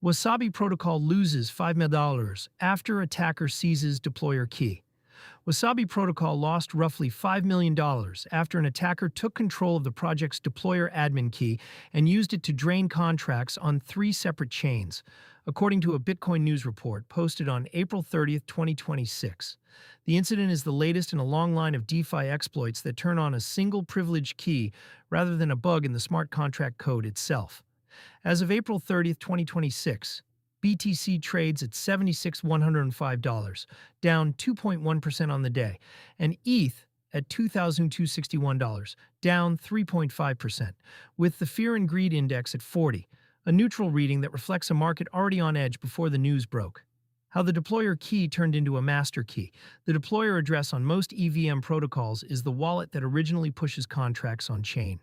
Wasabi Protocol loses $5 million after attacker seizes deployer key. Wasabi Protocol lost roughly $5 million after an attacker took control of the project's deployer admin key and used it to drain contracts on three separate chains, according to a Bitcoin news report posted on April 30, 2026. The incident is the latest in a long line of DeFi exploits that turn on a single privileged key rather than a bug in the smart contract code itself. As of April 30, 2026, BTC trades at $76,105, down 2.1% on the day, and ETH at $2,261, down 3.5%, with the Fear and Greed Index at 40, a neutral reading that reflects a market already on edge before the news broke. How the deployer key turned into a master key. The deployer address on most EVM protocols is the wallet that originally pushes contracts on-chain.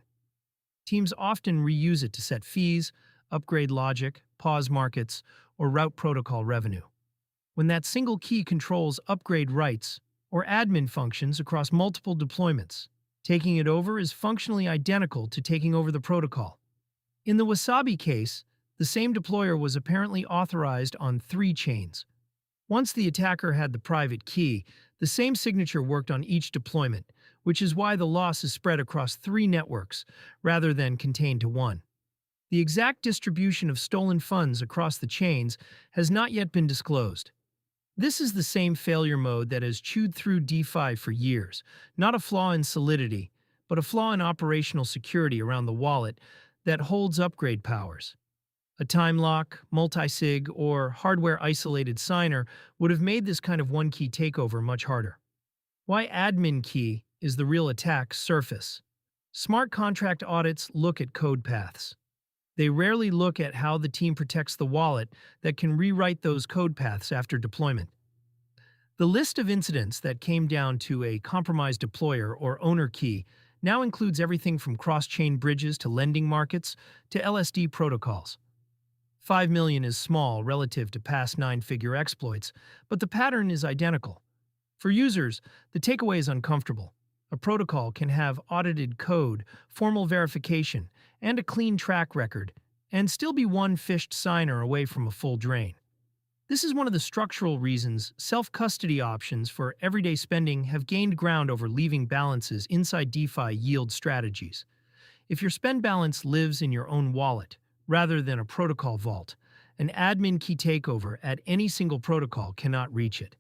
Teams often reuse it to set fees, upgrade logic, pause markets, or route protocol revenue. When that single key controls upgrade rights or admin functions across multiple deployments, taking it over is functionally identical to taking over the protocol. In the Wasabi case, the same deployer was apparently authorized on three chains. Once the attacker had the private key, the same signature worked on each deployment, which is why the loss is spread across three networks rather than contained to one. The exact distribution of stolen funds across the chains has not yet been disclosed. This is the same failure mode that has chewed through DeFi for years, not a flaw in solidity, but a flaw in operational security around the wallet that holds upgrade powers. A time lock, multi-sig, or hardware-isolated signer would have made this kind of one-key takeover much harder. Why admin key is the real attack surface. Smart contract audits look at code paths. They rarely look at how the team protects the wallet that can rewrite those code paths after deployment. The list of incidents that came down to a compromised deployer or owner key now includes everything from cross-chain bridges to lending markets to LSD protocols. 5 million is small relative to past nine-figure exploits, but the pattern is identical. For users, the takeaway is uncomfortable. A protocol can have audited code, formal verification, and a clean track record, and still be one phished signer away from a full drain. This is one of the structural reasons self-custody options for everyday spending have gained ground over leaving balances inside DeFi yield strategies. If your spend balance lives in your own wallet, rather than a protocol vault, an admin key takeover at any single protocol cannot reach it.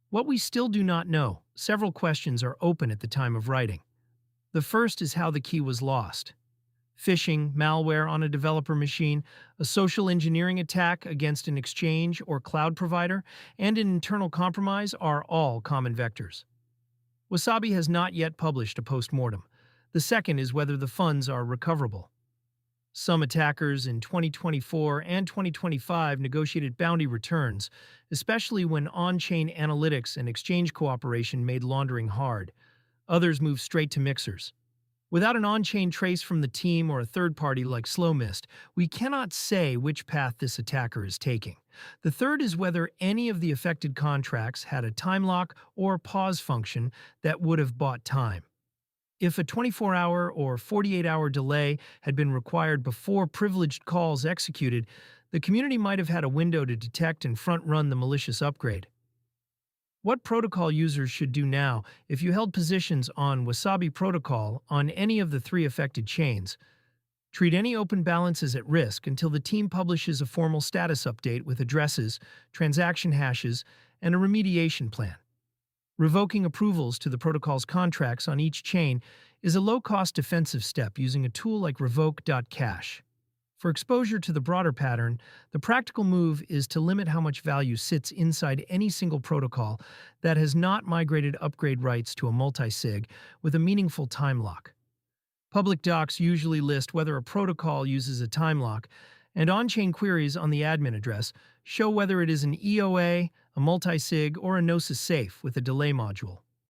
What we still do not know, several questions are open at the time of writing. The first is how the key was lost. Phishing, malware on a developer machine, a social engineering attack against an exchange or cloud provider, and an internal compromise are all common vectors. Wasabi has not yet published a post-mortem. The second is whether the funds are recoverable. Some attackers in 2024 and 2025 negotiated bounty returns, especially when on-chain analytics and exchange cooperation made laundering hard. Others moved straight to mixers. Without an on-chain trace from the team or a third party like SlowMist, we cannot say which path this attacker is taking. The third is whether any of the affected contracts had a time lock or pause function that would have bought time. If a 24-hour or 48-hour delay had been required before privileged calls executed, the community might have had a window to detect and front-run the malicious upgrade. What protocol users should do now if you held positions on Wasabi Protocol on any of the three affected chains? Treat any open balances at risk until the team publishes a formal status update with addresses, transaction hashes, and a remediation plan. Revoking approvals to the protocol's contracts on each chain is a low-cost defensive step using a tool like revoke.cash. For exposure to the broader pattern, the practical move is to limit how much value sits inside any single protocol that has not migrated upgrade rights to a multi-sig with a meaningful time lock. Public docs usually list whether a protocol uses a time lock, and on-chain queries on the admin address show whether it is an EOA, a multi-sig, or a Gnosis safe with a delay module.